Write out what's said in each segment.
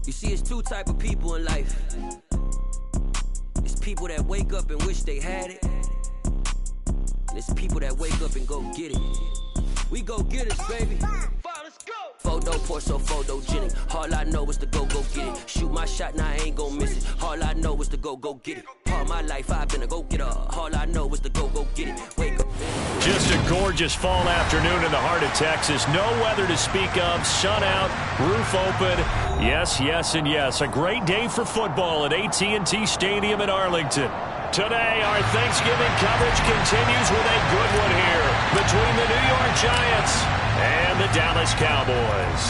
You see, it's two type of people in life. It's people that wake up and wish they had it. And it's people that wake up and go get it. We go get it, baby. Let's go. Photo pour so photogenic. All I know is to go get it. Shoot my shot, now I ain't gon' miss it. All I know is to go get it. All my life I've been a go-getter. All I know is to go get it. Wake up. Just a gorgeous fall afternoon in the heart of Texas. No weather to speak of. Sun out, roof open. Yes, yes, and yes. A great day for football at AT&T Stadium in Arlington. Today, our Thanksgiving coverage continues with a good one here between the New York Giants and the Dallas Cowboys.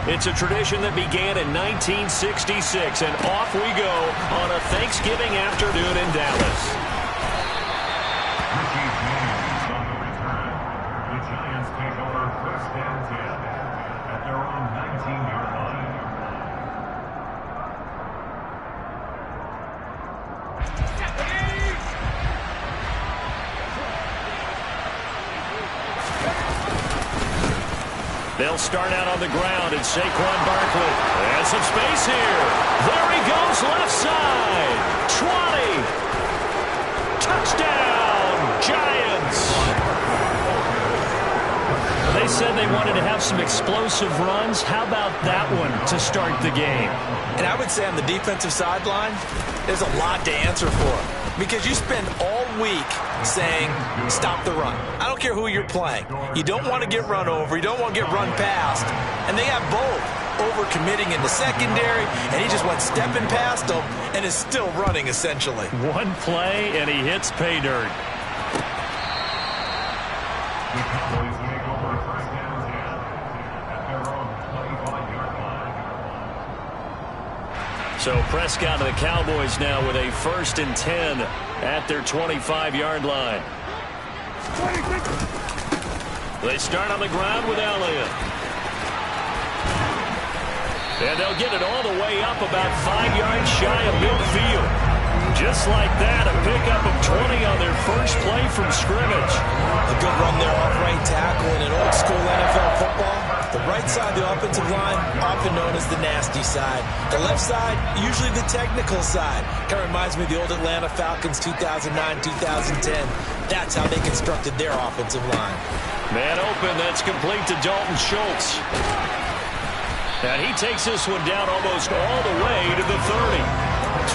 It's a tradition that began in 1966, and off we go on a Thanksgiving afternoon in Dallas. The Giants take over first and 10 at their own 19-yard line. They'll start out on the ground, and Saquon Barkley has some space here. There he goes, left side. 20. Touchdown, Giants. They said they wanted to have some explosive runs. How about that one to start the game? And I would say on the defensive sideline, there's a lot to answer for. Because you spend all week saying, stop the run. I don't care who you're playing. You don't want to get run over. You don't want to get run past. And they have both. Over-committing in the secondary, and he just went stepping past them and is still running, essentially. One play, and he hits pay dirt. The Cowboys take over first and 10 at their own 25-yard line. So Prescott and the Cowboys now with a 1st and 10 at their 25-yard line. They start on the ground with Elliott. And they'll get it all the way up about 5 yards shy of midfield. Just like that, a pickup of 20 on their first play from scrimmage. A good run there off right tackle in an old-school NFL football. The right side of the offensive line, often known as the nasty side. The left side, usually the technical side. Kind of reminds me of the old Atlanta Falcons 2009-2010. That's how they constructed their offensive line. Man open, that's complete to Dalton Schultz. And he takes this one down almost all the way to the 30.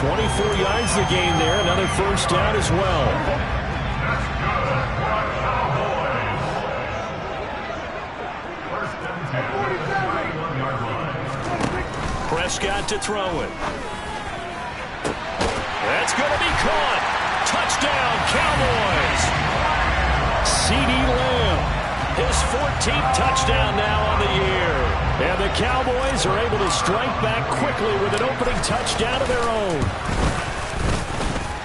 24 yards the game there, another first down as well. Prescott to throw it. That's going to be caught. Touchdown, Cowboys. CeeDee Lamb, his 14th touchdown now on the year. And the Cowboys are able to strike back quickly with an opening touchdown of their own.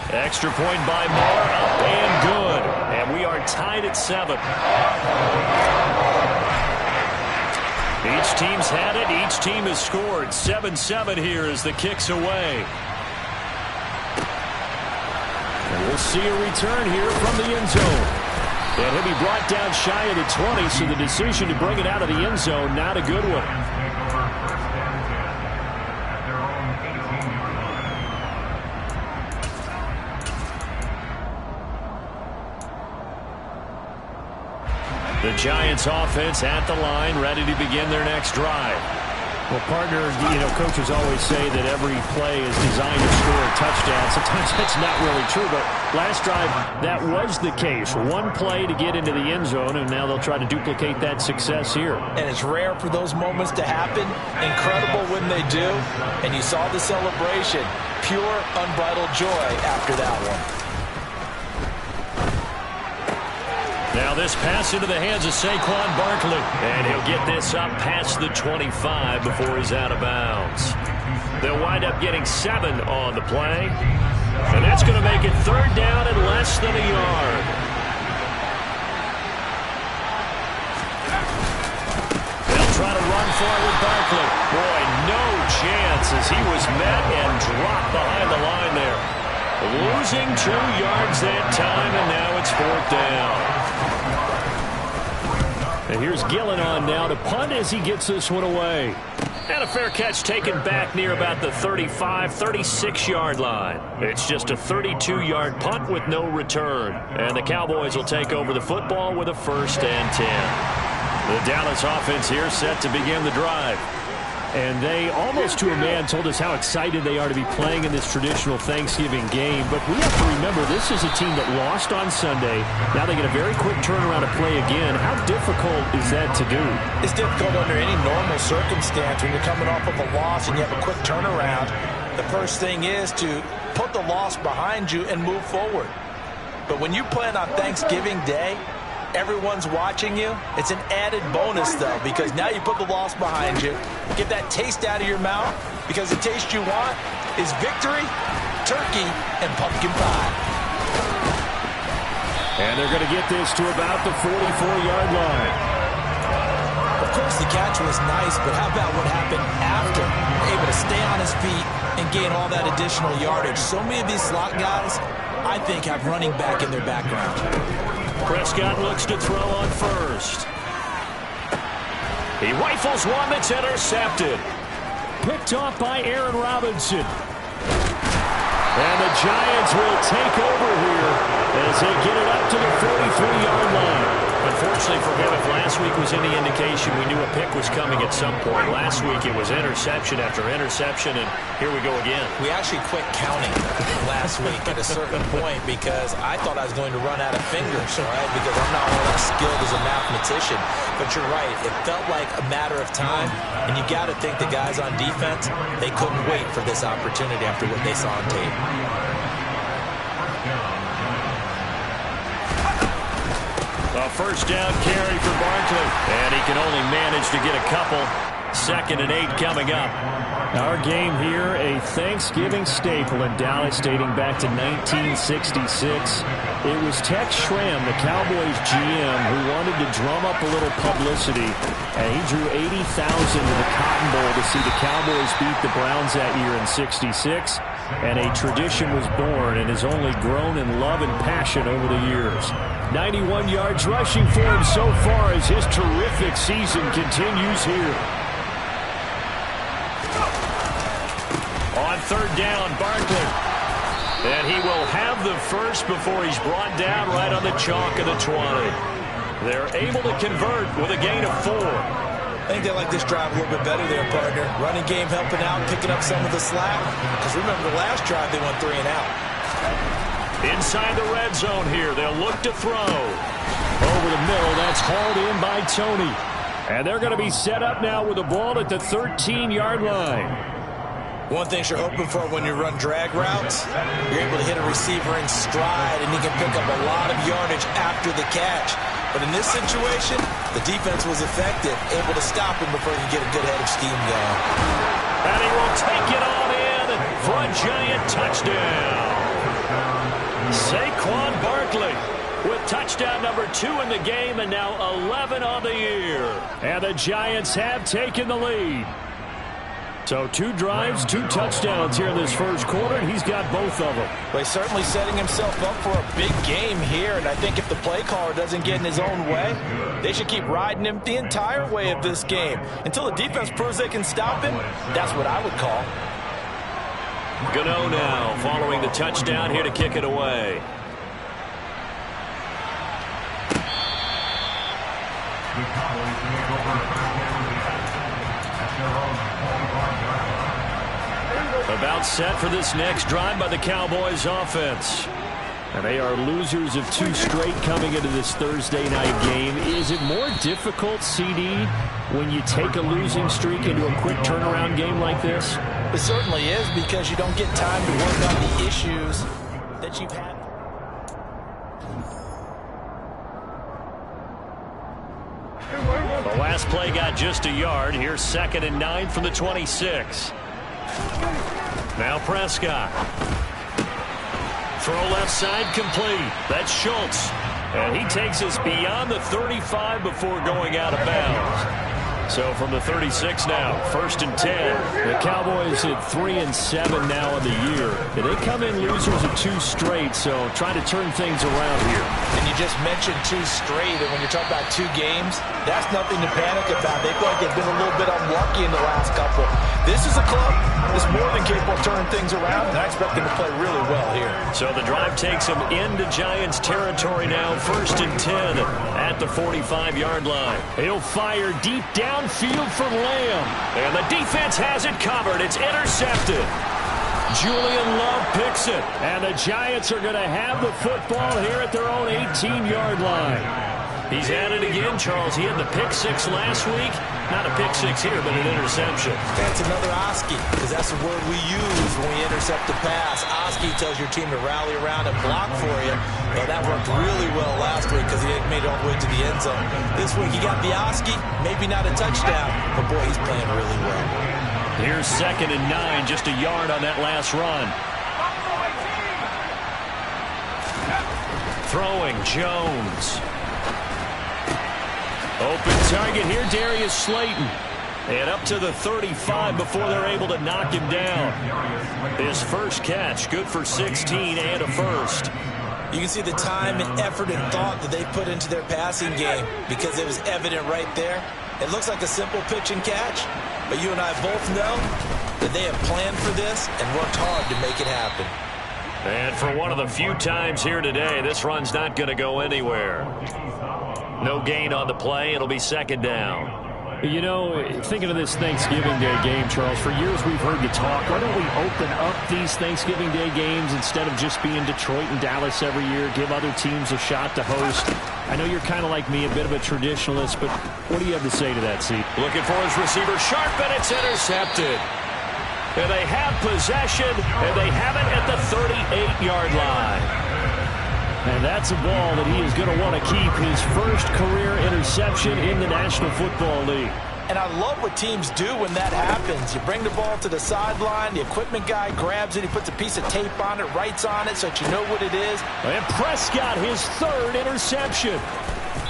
Extra point by Moore, up and good. And we are tied at 7. Each team's had it. Each team has scored. 7-7 here as the kick's away. And we'll see a return here from the end zone. And he'll be brought down shy of the 20, so the decision to bring it out of the end zone, not a good one. The Giants offense at the line, ready to begin their next drive. Well, partner, coaches always say that every play is designed to score a touchdown. Sometimes that's not really true, but last drive, that was the case. One play to get into the end zone, and now they'll try to duplicate that success here. And it's rare for those moments to happen. Incredible when they do. And you saw the celebration. Pure, unbridled joy after that one. Now this pass into the hands of Saquon Barkley. And he'll get this up past the 25 before he's out of bounds. They'll wind up getting 7 on the play. And that's going to make it 3rd down and less than a yard. They'll try to run forward Barkley. Boy, no chance as he was met and dropped behind the line there. Losing 2 yards that time, and now it's 4th down. And here's Gillen on now to punt as he gets this one away. And a fair catch taken back near about the 35, 36-yard line. It's just a 32-yard punt with no return. And the Cowboys will take over the football with a 1st and 10. The Dallas offense here set to begin the drive. And they, almost to a man, told us how excited they are to be playing in this traditional Thanksgiving game. But we have to remember, this is a team that lost on Sunday. Now they get a very quick turnaround to play again. How difficult is that to do? It's difficult under any normal circumstance when you're coming off of a loss and you have a quick turnaround. The first thing is to put the loss behind you and move forward. But when you're playing on Thanksgiving Day, everyone's watching you. It's an added bonus, though, because now you put the loss behind you. Get that taste out of your mouth, because the taste you want is victory, turkey, and pumpkin pie. And they're going to get this to about the 44-yard line. Of course, the catch was nice, but how about what happened after? Able to stay on his feet and gain all that additional yardage. So many of these slot guys, I think, have running back in their background. Prescott looks to throw on first. He rifles one that's intercepted. Picked off by Aaron Robinson. And the Giants will take over here as they get it up to the 43-yard line. Unfortunately for him, if last week was any indication, we knew a pick was coming at some point. Last week it was interception after interception, and here we go again. We actually quit counting last week at a certain point because I thought I was going to run out of fingers, right? Because I'm not all that skilled as a mathematician. But you're right. It felt like a matter of time, and you got to think the guys on defense, they couldn't wait for this opportunity after what they saw on tape. A first down carry for Barkley. And he can only manage to get a couple. 2nd and 8 coming up. Our game here, a Thanksgiving staple in Dallas dating back to 1966. It was Tex Schramm, the Cowboys GM, who wanted to drum up a little publicity. And he drew 80,000 to the Cotton Bowl to see the Cowboys beat the Browns that year in '66. And a tradition was born and has only grown in love and passion over the years. 91 yards rushing for him so far as his terrific season continues here. On 3rd down, Barkley. And he will have the first before he's brought down right on the chalk of the 20. They're able to convert with a gain of 4. I think they like this drive a little bit better there, partner. Running game helping out, picking up some of the slack. Because remember, the last drive they went 3 and out. Inside the red zone here, they'll look to throw. Over the middle, that's hauled in by Tony. And they're going to be set up now with the ball at the 13-yard line. One thing you're hoping for when you run drag routes, you're able to hit a receiver in stride, and he can pick up a lot of yardage after the catch. But in this situation, the defense was effective, able to stop him before he could get a good head of steam going. And he will take it on in for a giant touchdown. Saquon Barkley with touchdown number 2 in the game and now 11 on the year. And the Giants have taken the lead. So 2 drives, 2 touchdowns here in this first quarter, and he's got both of them. Well, he's certainly setting himself up for a big game here, and I think if the play caller doesn't get in his own way, they should keep riding him the entire way of this game. Until the defense proves they can stop him, that's what I would call. Gano now following the touchdown here to kick it away. The Cowboys make over a first down at their own 45-yard line. About set for this next drive by the Cowboys offense. And they are losers of 2 straight coming into this Thursday night game. Is it more difficult, CD, when you take a losing streak into a quick turnaround game like this? It certainly is, because you don't get time to work on the issues that you've had. The last play got just a yard. Here's 2nd and 9 from the 26. Now Prescott. Throw left side complete. That's Schultz. And he takes us beyond the 35 before going out of bounds. So from the 36 now, 1st and 10. The Cowboys at 3-7 now in the year. They come in losers of 2 straight, so trying to turn things around here. And you just mentioned 2 straight, and when you're talking about 2 games, that's nothing to panic about. They feel like they've been a little bit unlucky in the last couple. This is a club that's more than capable of turning things around, and I expect them to play really well here. So the drive takes them into Giants territory now, 1st and 10 at the 45-yard line. He'll fire deep downfield for Lamb. And the defense has it covered. It's intercepted. Julian Love picks it. And the Giants are going to have the football here at their own 18-yard line. He's at it again, Charles. He had the pick 6 last week. Not a pick 6 here, but an interception. That's another Oski, because that's the word we use when we intercept the pass. Oski tells your team to rally around and block for you. Well, that worked really well last week because he made it all the way to the end zone. This week he got the Oski, maybe not a touchdown, but boy, he's playing really well. Here's 2nd and 9, just a yard on that last run. Throwing, Jones. Open target here, Darius Slayton. And up to the 35 before they're able to knock him down. His first catch, good for 16 and a first. You can see the time and effort and thought that they put into their passing game because it was evident right there. It looks like a simple pitch and catch, but you and I both know that they have planned for this and worked hard to make it happen. And for one of the few times here today, this run's not going to go anywhere. No gain on the play. It'll be 2nd down. You know, thinking of this Thanksgiving Day game, Charles, for years we've heard you talk. Why don't we open up these Thanksgiving Day games instead of just being Detroit and Dallas every year, give other teams a shot to host? I know you're kind of like me, a bit of a traditionalist, but what do you have to say to that, Steve? Looking for his receiver, Sharp, and it's intercepted. And they have possession, and they have it at the 38-yard line. And that's a ball that he is going to want to keep, his first career interception in the National Football League. And I love what teams do when that happens. You bring the ball to the sideline, the equipment guy grabs it, he puts a piece of tape on it, writes on it so that you know what it is. And Prescott, his 3rd interception.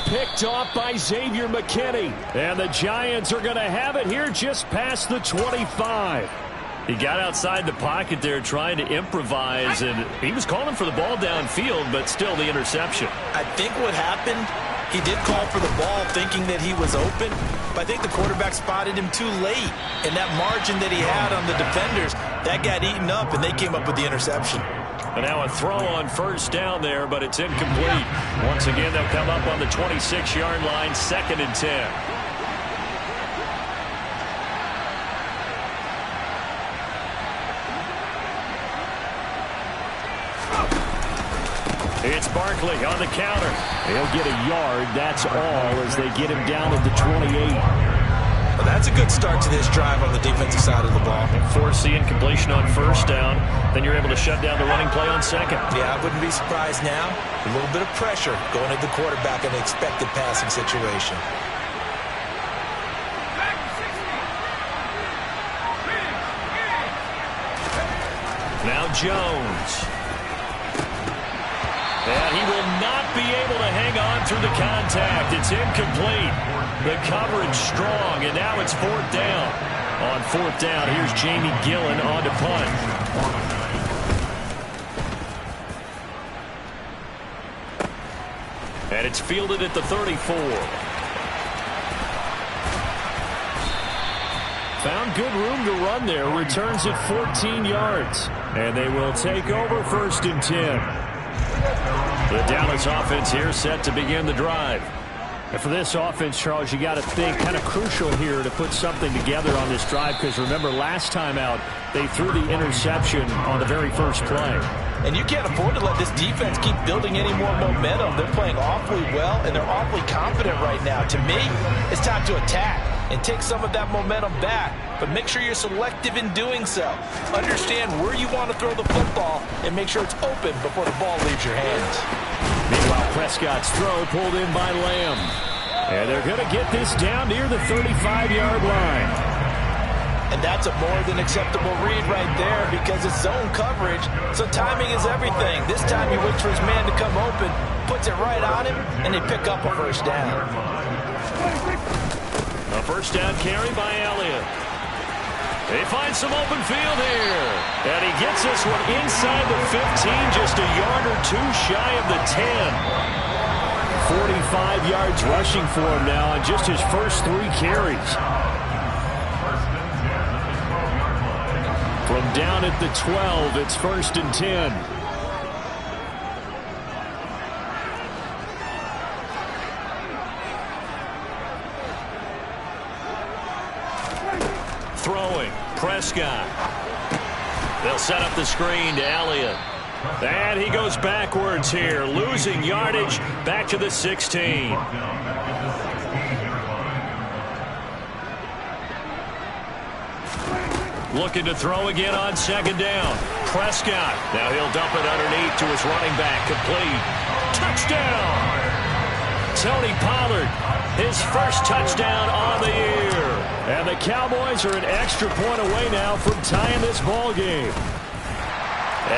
Picked off by Xavier McKinney. And the Giants are going to have it here just past the 25. He got outside the pocket there trying to improvise, and he was calling for the ball downfield, but still the interception. I think what happened, he did call for the ball thinking that he was open, but I think the quarterback spotted him too late. And that margin that he had on the defenders, that got eaten up, and they came up with the interception. And now a throw on 1st down there, but it's incomplete. Once again, they'll come up on the 26-yard line, 2nd and 10. It's Barkley on the counter. He'll get a yard, that's all, as they get him down at the 28. Well, that's a good start to this drive on the defensive side of the ball. Force the incompletion on 1st down. Then you're able to shut down the running play on 2nd. Yeah, I wouldn't be surprised now. A little bit of pressure going at the quarterback in an expected passing situation. Now Jones. And he will not be able to hang on through the contact. It's incomplete. The coverage strong, and now it's 4th down. On 4th down, here's Jamie Gillen on to punt. And it's fielded at the 34. Found good room to run there. Returns at 14 yards. And they will take over 1st and 10. The Dallas offense here set to begin the drive. And for this offense, Charles, you got to think kind of crucial here to put something together on this drive, because remember last time out they threw the interception on the very first play. And you can't afford to let this defense keep building any more momentum. They're playing awfully well, and they're awfully confident right now. To me, it's time to attack and take some of that momentum back. But make sure you're selective in doing so. Understand where you want to throw the football and make sure it's open before the ball leaves your hands. Meanwhile, Prescott's throw pulled in by Lamb. And they're going to get this down near the 35-yard line. And that's a more than acceptable read right there because it's zone coverage, so timing is everything. This time he waits for his man to come open, puts it right on him, and they pick up a 1st down. A first down carry by Elliott. They find some open field here. And he gets this one inside the 15, just a yard or two shy of the 10. 45 yards rushing for him now on just his first 3 carries. From down at the 12, it's 1st and 10. Throwing, Prescott. They'll set up the screen to Elliott. And he goes backwards here, losing yardage back to the 16. Looking to throw again on 2nd down. Prescott. Now he'll dump it underneath to his running back. Complete. Touchdown! Tony Pollard, his first touchdown on the year. And the Cowboys are an extra point away now from tying this ball game.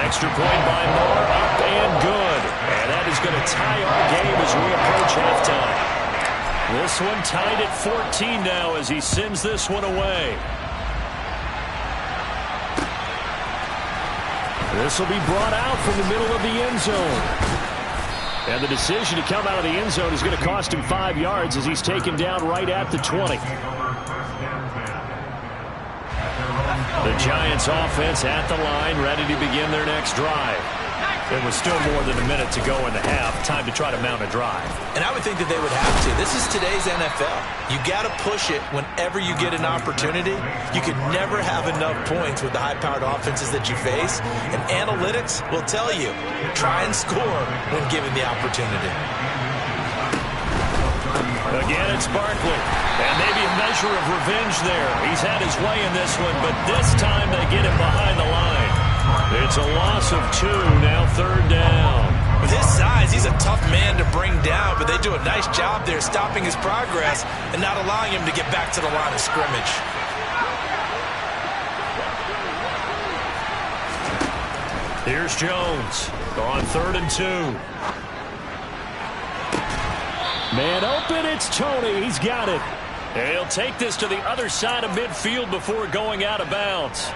Extra point by Moore, up and good. And that is going to tie our game as we approach halftime. This one tied at 14 now as he sends this one away. This will be brought out from the middle of the end zone. And the decision to come out of the end zone is going to cost him 5 yards as he's taken down right at the 20. The Giants offense at the line, ready to begin their next drive. There was still more than a minute to go in the half. Time to try to mount a drive. And I would think that they would have to. This is today's NFL. You got to push it whenever you get an opportunity. You can never have enough points with the high-powered offenses that you face. And analytics will tell you, try and score when given the opportunity. Again, it's Barkley. And maybe a measure of revenge there. He's had his way in this one, but this time they get him behind the line. It's a loss of 2, now 3rd down. With his size, he's a tough man to bring down, but they do a nice job there stopping his progress and not allowing him to get back to the line of scrimmage. Here's Jones on 3rd and 2. Man open, it's Tony. He's got it. And he'll take this to the other side of midfield before going out of bounds.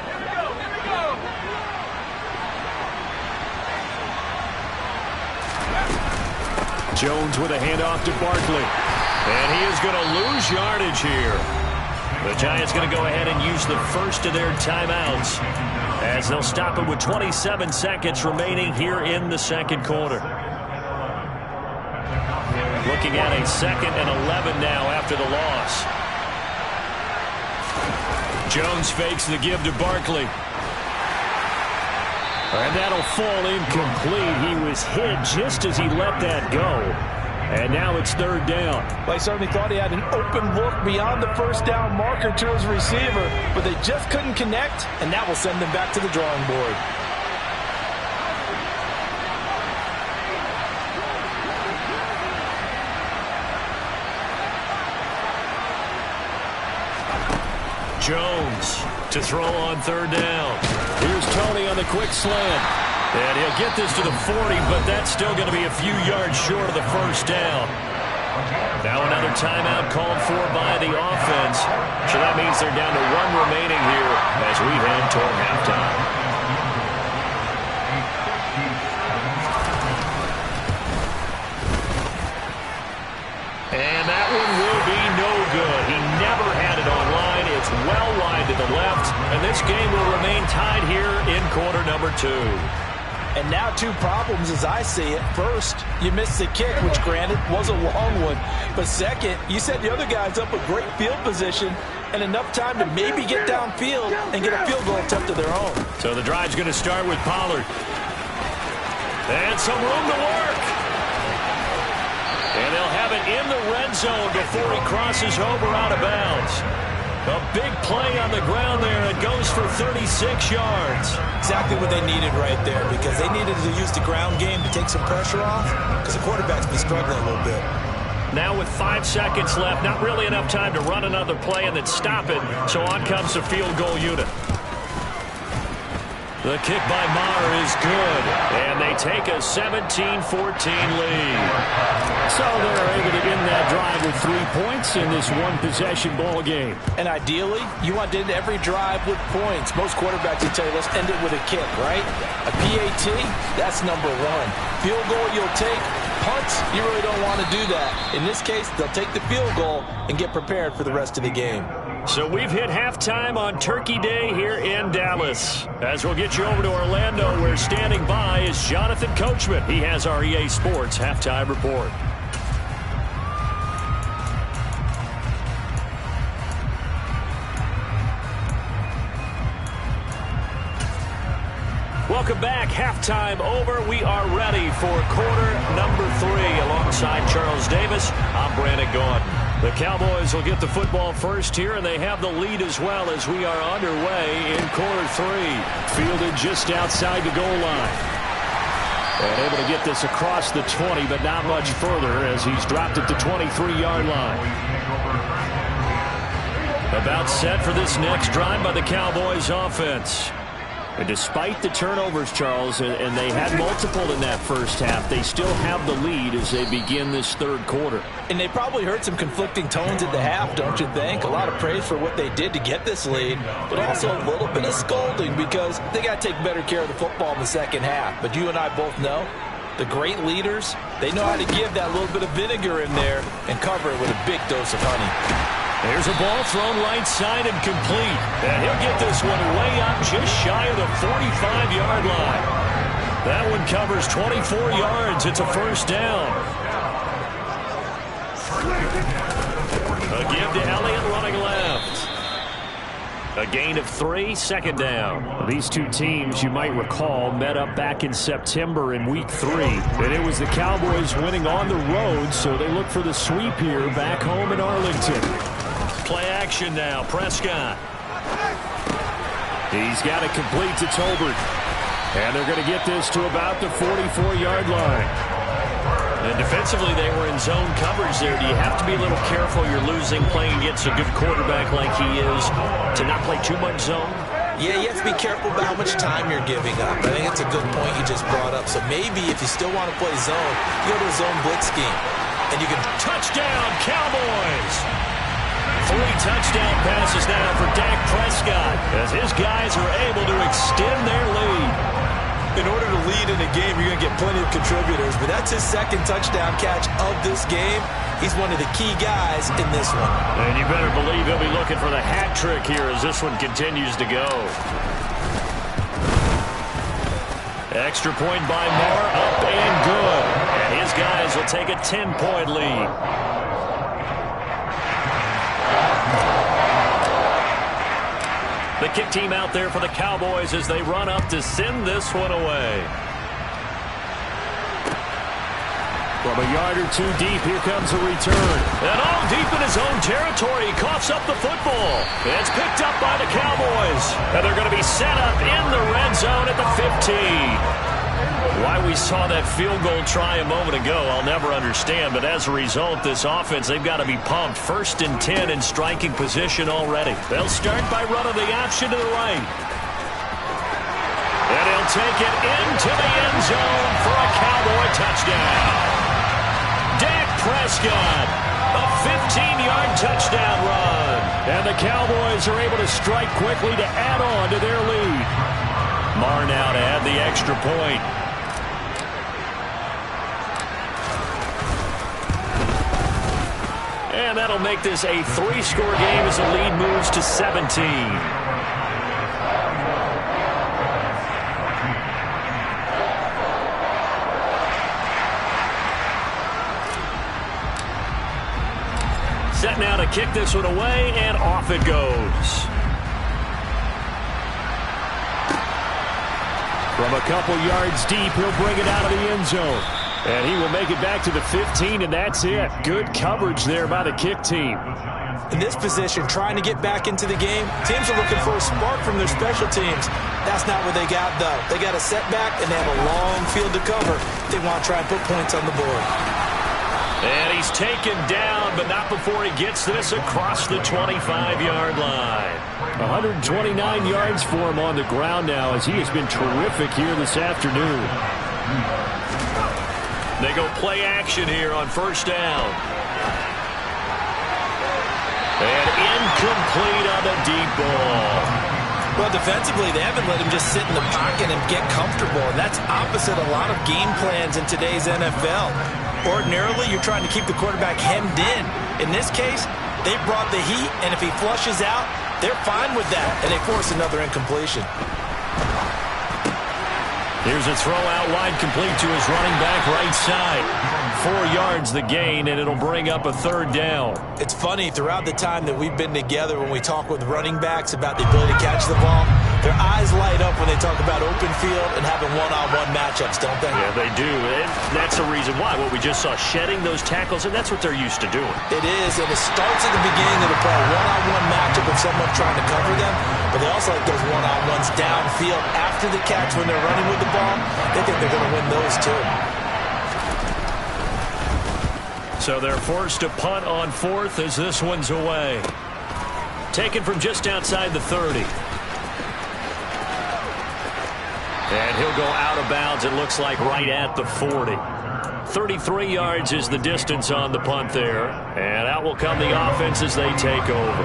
Jones with a handoff to Barkley. And he is going to lose yardage here. The Giants going to go ahead and use the first of their timeouts as they'll stop it with 27 seconds remaining here in the 2nd quarter. Looking at a 2nd and 11 now after the loss. Jones fakes the give to Barkley. And that'll fall incomplete. He was hit just as he let that go. And now it's 3rd down. Well, he certainly thought he had an open look beyond the 1st down marker to his receiver, but they just couldn't connect, and that will send them back to the drawing board. Jones to throw on 3rd down. Here's Tony on the quick slant. And he'll get this to the 40, but that's still going to be a few yards short of the 1st down. Now another timeout called for by the offense. So that means they're down to 1 remaining here as we head toward halftime. And that one will be no good. He never had it online. It's well wide to the left. And this game will remain tied here in quarter number 2. And now 2 problems as I see it. First, you missed the kick, which granted was a long one. But second, you set the other guys up with great field position and enough time to maybe get downfield and get a field goal attempt of their own. So the drive's going to start with Pollard. And some room to work. And they'll have it in the red zone before he crosses over out of bounds. A big play on the ground there. It goes for 36 yards. Exactly what they needed right there, because they needed to use the ground game to take some pressure off, because the quarterback's been struggling a little bit. Now with 5 seconds left, not really enough time to run another play and then stop it, so on comes the field goal unit. The kick by Maher is good, and they take a 17-14 lead. So they're able to end that drive with 3 points in this one-possession ball game. And ideally, you want to end every drive with points. Most quarterbacks will tell you, let's end it with a kick, right? A PAT, that's number one. Field goal you'll take. Punts, you really don't want to do that. In this case, they'll take the field goal and get prepared for the rest of the game. So we've hit halftime on Turkey Day here in Dallas. As we'll get you over to Orlando, where standing by is Jonathan Coachman. He has our EA Sports halftime report. Welcome back. Halftime over. We are ready for quarter number 3. Alongside Charles Davis, I'm Brandon Gaudin. The Cowboys will get the football first here, and they have the lead as well as we are underway in quarter 3. Fielded just outside the goal line. And able to get this across the 20, but not much further as he's dropped it to 23-yard line. About set for this next drive by the Cowboys offense. And despite the turnovers, Charles, and they had multiple in that first half, they still have the lead as they begin this third quarter. And they probably heard some conflicting tones at the half, don't you think? A lot of praise for what they did to get this lead, but also a little bit of scolding because they got to take better care of the football in the second half. But you and I both know the great leaders, they know how to give that little bit of vinegar in there and cover it with a big dose of honey. There's a ball thrown right side and complete. And he'll get this one way up just shy of the 45-yard line. That one covers 24 yards. It's a first down. A give to Elliott running left. A gain of 3, second down. These two teams, you might recall, met up back in September in Week 3. And it was the Cowboys winning on the road, so they look for the sweep here back home in Arlington. Play action now. Prescott. He's got it complete to Tolbert. And they're going to get this to about the 44-yard line. And defensively, they were in zone coverage there. Do you have to be a little careful? You're losing playing against a good quarterback like he is to not play too much zone? Yeah, you have to be careful about how much time you're giving up. I think it's a good point you just brought up. So maybe if you still want to play zone, you go to a zone blitz scheme. And you can... Touchdown, Cowboys! 3 touchdown passes now for Dak Prescott as his guys are able to extend their lead. In order to lead in a game, you're going to get plenty of contributors, but that's his second touchdown catch of this game. He's one of the key guys in this one. And you better believe he'll be looking for the hat trick here as this one continues to go. Extra point by Maher, up and good. And his guys will take a 10-point lead. The kick team out there for the Cowboys as they run up to send this one away. From a yard or two deep, here comes a return. And all deep in his own territory, he coughs up the football. It's picked up by the Cowboys. And they're going to be set up in the red zone at the 15. Why we saw that field goal try a moment ago, I'll never understand. But as a result, this offense, they've got to be pumped. 1st and 10 in striking position already. They'll start by running the option to the right. And he'll take it into the end zone for a Cowboy touchdown. Dak Prescott, a 15-yard touchdown run. And the Cowboys are able to strike quickly to add on to their lead. Maher now to add the extra point. And that'll make this a 3-score game as the lead moves to 17. Set now to kick this one away, and off it goes. From a couple yards deep, he'll bring it out of the end zone. And he will make it back to the 15, and that's it. Good coverage there by the kick team. In this position, trying to get back into the game, teams are looking for a spark from their special teams. That's not what they got, though. They got a setback, and they have a long field to cover. They want to try and put points on the board. And he's taken down, but not before he gets this across the 25-yard line. 129 yards for him on the ground now, as he has been terrific here this afternoon. They go play action here on first down. And incomplete on the deep ball. Well, defensively, they haven't let him just sit in the pocket and get comfortable. And that's opposite a lot of game plans in today's NFL. Ordinarily, you're trying to keep the quarterback hemmed in. In this case, they brought the heat, and if he flushes out, they're fine with that, and they force another incompletion. Here's a throw out wide, complete to his running back right side. 4 yards the gain, and it'll bring up a third down. It's funny, throughout the time that we've been together, when we talk with running backs about the ability to catch the ball, their eyes light up when they talk about open field and having one-on-one matchups, don't they? Yeah, they do. And that's the reason why. What we just saw, shedding those tackles, and that's what they're used to doing. It is, and it starts at the beginning of the play. One-on-one matchup with someone trying to cover them, but they also like those one-on-ones downfield after the catch when they're running with the ball. They think they're going to win those too. So they're forced to punt on fourth as this one's away. Taken from just outside the 30. And he'll go out of bounds, it looks like, right at the 40. 33 yards is the distance on the punt there. And out will come the offense as they take over.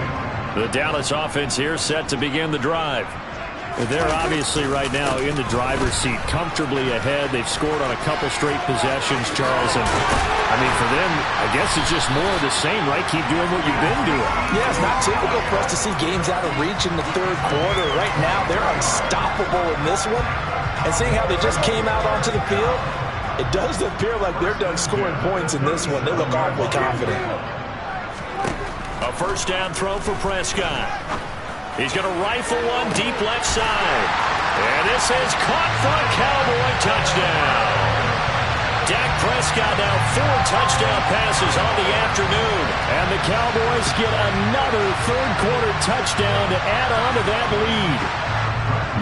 The Dallas offense here set to begin the drive. They're obviously right now in the driver's seat, comfortably ahead. They've scored on a couple straight possessions, Charles. And, I mean, for them, I guess it's just more of the same, right? Keep doing what you've been doing. Yeah, it's not typical for us to see games out of reach in the third quarter. Right now, they're unstoppable in this one. And seeing how they just came out onto the field, it does appear like they're done scoring points in this one. They look awfully confident. A first down throw for Prescott. He's going to rifle one deep left side. And this is caught for a Cowboy touchdown. Dak Prescott now 4 touchdown passes on the afternoon. And the Cowboys get another third-quarter touchdown to add on to that lead.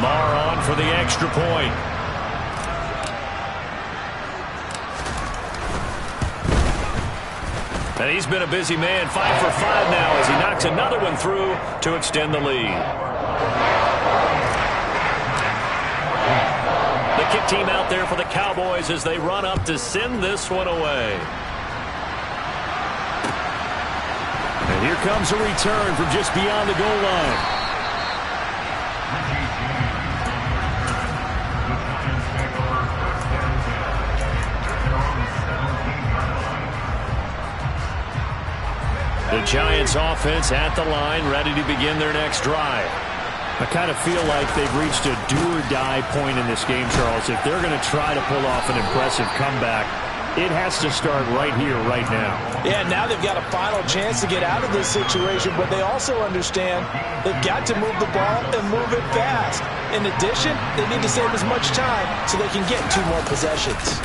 Marr on for the extra point. And he's been a busy man, 5 for 5 now as he knocks another one through to extend the lead. The kick team out there for the Cowboys as they run up to send this one away. And here comes a return from just beyond the goal line. The Giants offense at the line, ready to begin their next drive. I kind of feel like they've reached a do-or-die point in this game, Charles. If they're going to try to pull off an impressive comeback, it has to start right here, right now. Yeah, now they've got a final chance to get out of this situation, but they also understand they've got to move the ball and move it fast. In addition, they need to save as much time so they can get 2 more possessions.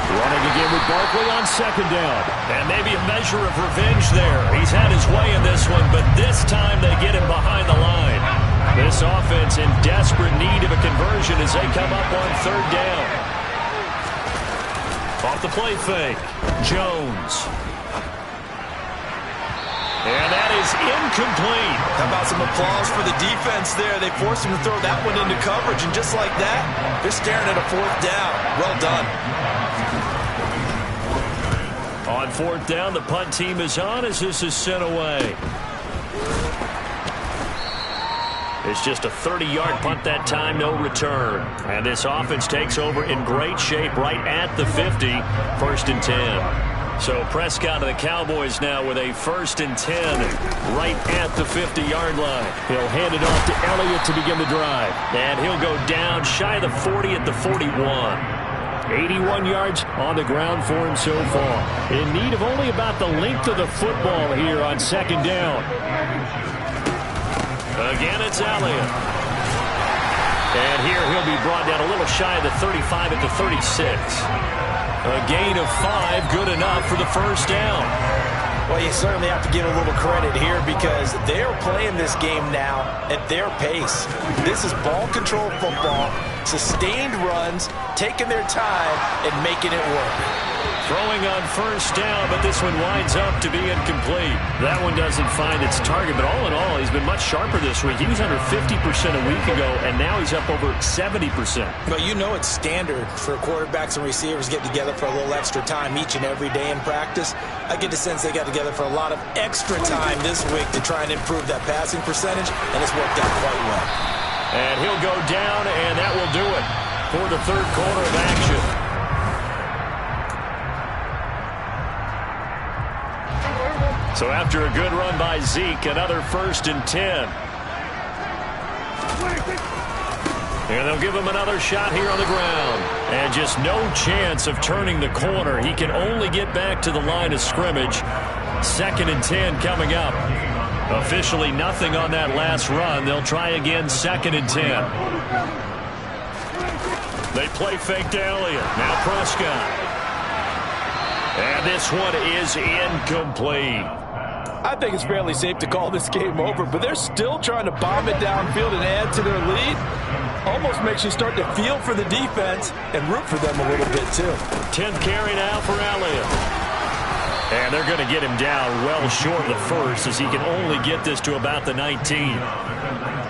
Running again with Barkley on second down. And maybe a measure of revenge there. He's had his way in this one, but this time they get him behind the line. This offense in desperate need of a conversion as they come up on third down. Off the play fake, Jones. And that is incomplete. How about some applause for the defense there? They forced him to throw that one into coverage, and just like that, they're staring at a 4th down. Well done. On 4th down, the punt team is on as this is sent away. It's just a 30-yard punt that time, no return. And this offense takes over in great shape right at the 50, 1st and 10. So Prescott of the Cowboys now with a 1st and 10 right at the 50-yard line. He'll hand it off to Elliott to begin the drive. And he'll go down shy of the 40 at the 41. 81 yards on the ground for him so far. In need of only about the length of the football here on second down. Again, it's Elliott. And here he'll be brought down a little shy of the 35 at the 36. A gain of 5, good enough for the first down. Well, you certainly have to give a little credit here because they're playing this game now at their pace. This is ball control football, sustained runs, taking their time, and making it work. Throwing on first down, but this one winds up to be incomplete. That one doesn't find its target, but all in all, he's been much sharper this week. He was under 50% a week ago, and now he's up over 70%. But you know it's standard for quarterbacks and receivers get together for a little extra time each and every day in practice. I get the sense they got together for a lot of extra time this week to try and improve that passing percentage, and it's worked out quite well. And he'll go down, and that will do it for the third quarter of action. So after a good run by Zeke, another 1st and 10. And they'll give him another shot here on the ground. And just no chance of turning the corner. He can only get back to the line of scrimmage. 2nd and 10 coming up. Officially nothing on that last run. They'll try again 2nd and 10. They play fake to Elliott. Now Prescott. And this one is incomplete. I think it's fairly safe to call this game over, but they're still trying to bomb it downfield and add to their lead. Almost makes you start to feel for the defense and root for them a little bit, too. 10th carry now for Elliott. And they're going to get him down well short of the first, as he can only get this to about the 19.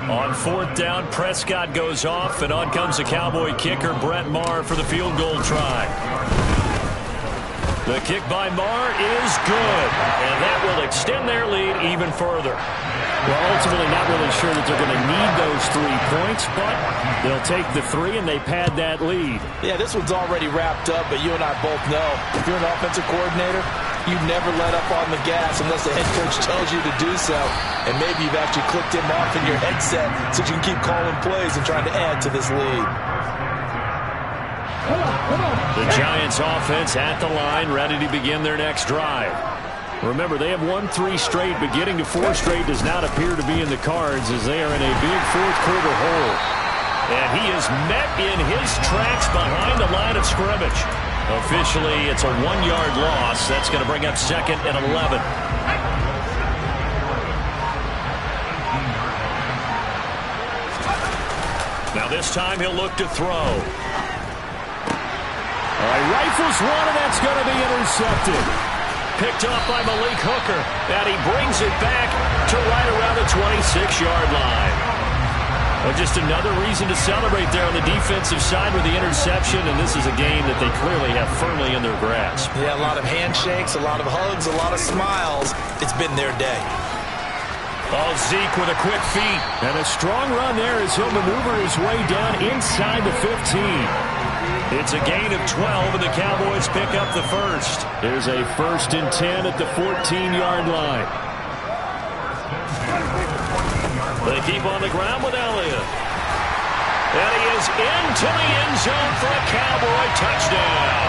On 4th down, Prescott goes off, and on comes the Cowboy kicker, Brett Maher, for the field goal try. The kick by Maher is good, and that will extend their lead even further. Well, ultimately not really sure that they're going to need those 3 points, but they'll take the 3 and they pad that lead. Yeah, this one's already wrapped up, but you and I both know if you're an offensive coordinator, you never let up on the gas unless the head coach tells you to do so. And maybe you've actually clicked him off in your headset so you can keep calling plays and trying to add to this lead. The Giants offense at the line, ready to begin their next drive. Remember, they have won 3 straight, but getting to 4 straight does not appear to be in the cards, as they are in a big fourth quarter hole. And he is met in his tracks behind the line of scrimmage. Officially, it's a 1-yard loss. That's going to bring up 2nd and 11. Now this time he'll look to throw. All right, rifles one, and that's going to be intercepted. Picked up by Malik Hooker, and he brings it back to right around the 26-yard line. Well, just another reason to celebrate there on the defensive side with the interception, and this is a game that they clearly have firmly in their grasp. Yeah, a lot of handshakes, a lot of hugs, a lot of smiles. It's been their day. Oh, Zeke with a quick feet. And a strong run there as he'll maneuver his way down inside the 15. It's a gain of 12, and the Cowboys pick up the first. There's a 1st and 10 at the 14-yard line. They keep on the ground with Elliott. And he is into the end zone for a Cowboy touchdown.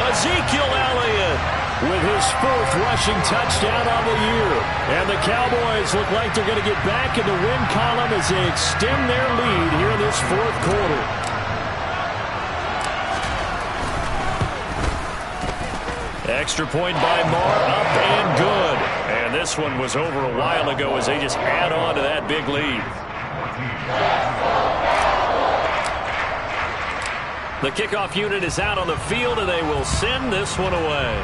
Ezekiel Elliott with his 4th rushing touchdown on the year. And the Cowboys look like they're going to get back in the win column as they extend their lead here in this 4th quarter. Extra point by Maher, up and good. And this one was over a while ago as they just add on to that big lead. The kickoff unit is out on the field, and they will send this one away.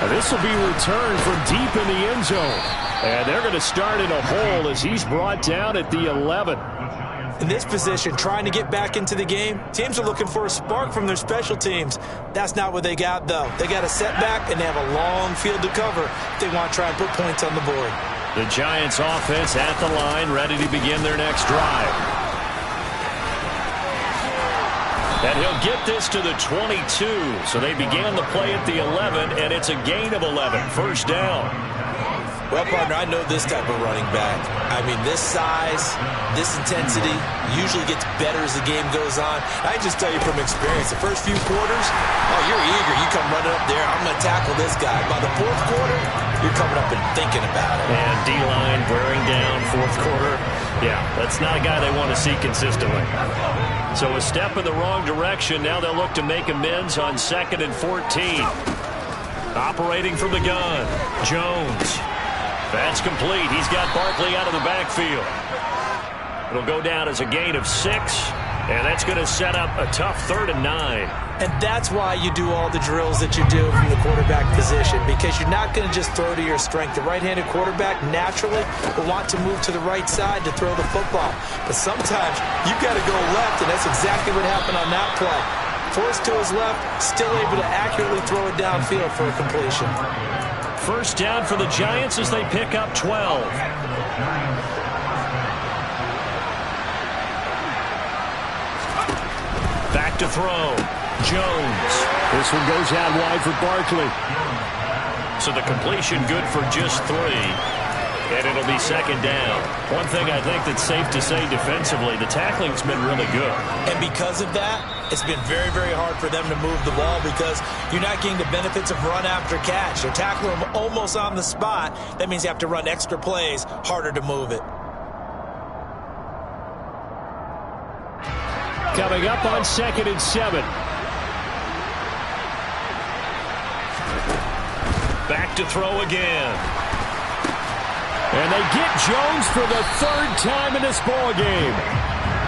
Now this will be returned from deep in the end zone. And they're going to start in a hole as he's brought down at the 11. In this position, trying to get back into the game, teams are looking for a spark from their special teams. That's not what they got, though. They got a setback, and they have a long field to cover if they want to try and put points on the board. The Giants offense at the line, ready to begin their next drive. And he'll get this to the 22. So they began the play at the 11, and it's a gain of 11. First down. Well, partner, I know this type of running back. I mean, this size, this intensity usually gets better as the game goes on. I can just tell you from experience, the first few quarters, oh, you're eager. You come running up there, I'm going to tackle this guy. By the 4th quarter, you're coming up and thinking about it. And D-line wearing down 4th quarter. Yeah, that's not a guy they want to see consistently. So a step in the wrong direction. Now they'll look to make amends on 2nd and 14. Operating from the gun, Jones. That's complete. He's got Barkley out of the backfield. It'll go down as a gain of 6. And that's going to set up a tough 3rd and 9. And that's why you do all the drills that you do from the quarterback position, because you're not going to just throw to your strength. The right-handed quarterback naturally will want to move to the right side to throw the football. But sometimes you've got to go left, and that's exactly what happened on that play. Forced to his left, still able to accurately throw it downfield for a completion. 1st down for the Giants as they pick up 12. Back to throw. Jones. This one goes out wide for Barkley. So the completion good for just 3. And it'll be 2nd down. One thing I think that's safe to say defensively, the tackling's been really good. And because of that, it's been very, very hard for them to move the ball because you're not getting the benefits of run after catch. They're tackling them almost on the spot. That means you have to run extra plays, harder to move it. Coming up on 2nd and 7. Back to throw again. And they get Jones for the 3rd time in this ball game.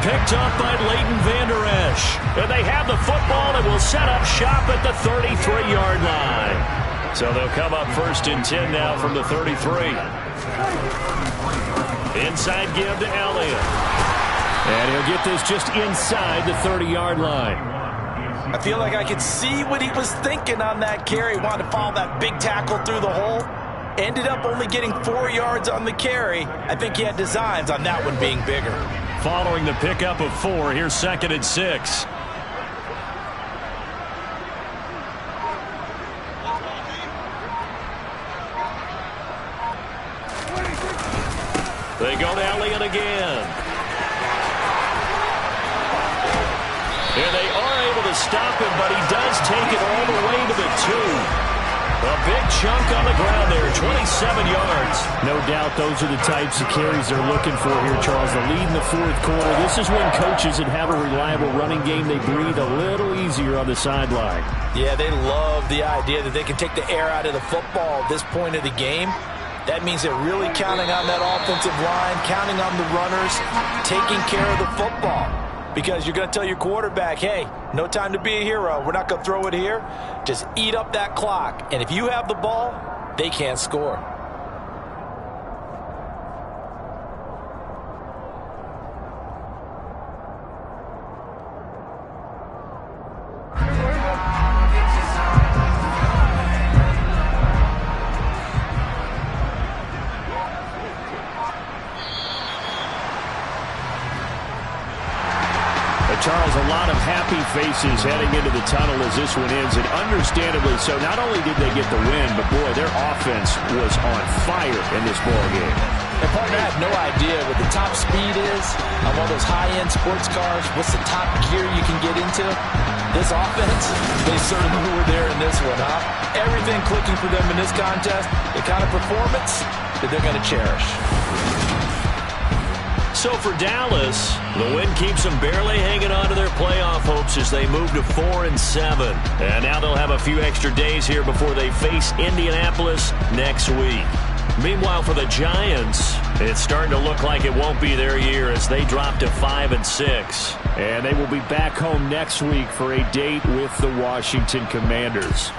Picked up by Leighton Vander Esch. And they have the football and will set up shop at the 33-yard line. So they'll come up 1st and 10 now from the 33. Inside give to Elliott. And he'll get this just inside the 30-yard line. I feel like I could see what he was thinking on that carry. Wanted to follow that big tackle through the hole. Ended up only getting 4 yards on the carry. I think he had designs on that one being bigger. Following the pickup of 4, here's 2nd and 6. They go to Elliott again. And they are able to stop him, but he does take it all the way to the 2. A big chunk on the ground there, 27 yards. No doubt those are the types of carries they're looking for here, Charles. The lead in the 4th quarter. This is when coaches that have a reliable running game, they breathe a little easier on the sideline. Yeah, they love the idea that they can take the air out of the football at this point of the game. That means they're really counting on that offensive line, counting on the runners, taking care of the football. Because you're going to tell your quarterback, hey, no time to be a hero. We're not going to throw it here. Just eat up that clock. And if you have the ball, they can't score. Charles, a lot of happy faces heading into the tunnel as this one ends, and understandably so. Not only did they get the win, but boy, their offense was on fire in this ball game. And partner, I have no idea what the top speed is on one of those high-end sports cars. What's the top gear you can get into? This offense, they certainly were there in this one, huh? Everything clicking for them in this contest, the kind of performance that they're going to cherish. So for Dallas, the win keeps them barely hanging on to their playoff hopes as they move to 4 and 7. And now they'll have a few extra days here before they face Indianapolis next week. Meanwhile, for the Giants, it's starting to look like it won't be their year as they drop to 5 and 6. And they will be back home next week for a date with the Washington Commanders.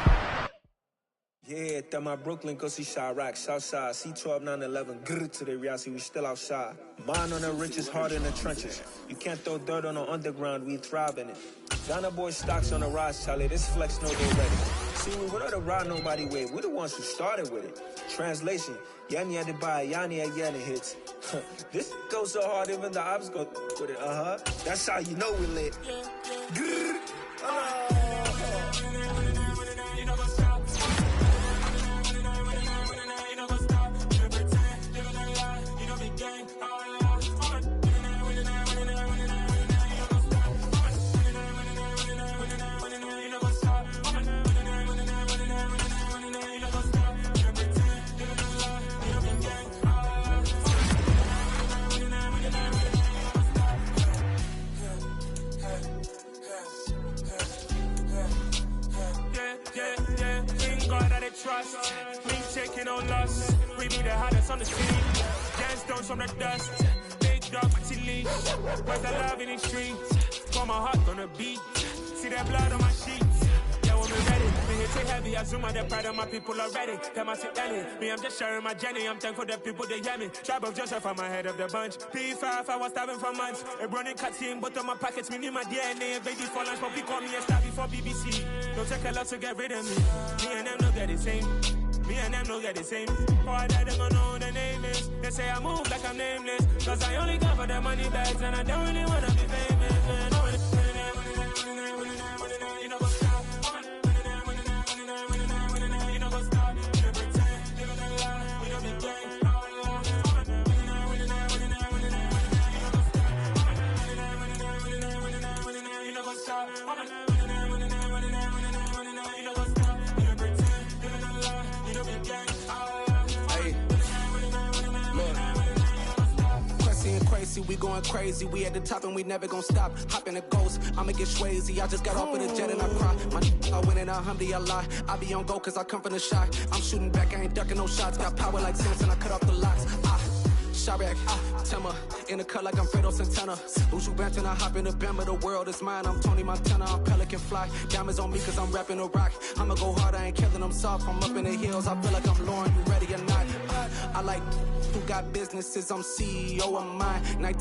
Yeah, that my Brooklyn, go see Chirac, Southside, C12, 911, grrr to the reality, we still outside. Mine on the richest, heart in the trenches. You can't throw dirt on the underground, we thrive in it. Ghana boy stocks on the rise, Charlie, this flex no they ready. See, we were the ride nobody with, we're the ones who started with it. Translation, Yanni had to buy, Yanni had Yanni hits. This goes so hard, even the ops go with it, That's how you know we lit. Grrr, trust, me taking on loss. We be the hottest on the scene. Dance stones from the dust. Big dog with your leash. Where's the love in the streets? got my heart on the beat. See that blood on my sheets. Yeah, when we ready, me hit it heavy. I zoom out the pride of my people already. Them I see Ellie. Me, I'm just sharing my journey. I'm thankful that people they hear me. Tribe of Joseph, I'm ahead of the bunch. P5, I was starving for months. A running cutscene, but on my pockets, me need my DNA. Baby for lunch, but we call me a star before BBC. Don't take a lot to get rid of me. Me and them don't get the same. Me and them don't get the same. For I die, they gon' know who the name is. They say I move like I'm nameless. Cause I only got for the money bags. And I don't really wanna be famous, man. You know what's up? You know what's up? You know pretend. Living a lie. We don't be gang. You know what's up? Crazy, we going crazy. We at the top and we never gon' stop. Hop in a ghost, I'ma get swayzy. I just got off of the jet and I cry. My I win in a Humvee, I lie. I be on go cause I come from the shot. I'm shooting back, I ain't ducking no shots. Got power like Samson, I cut off the locks. Sharek, Tema, in the cut like I'm Fredo Santana. Uju Banton, I hop in the Bama, the world is mine. I'm Tony Montana, I'm Pelican Fly. Diamonds on me cause I'm rapping a rock. I'ma go hard, I ain't killing them soft. I'm up in the hills, I feel like I'm Lauren, you ready or not? I like who got businesses, I'm CEO of mine. 19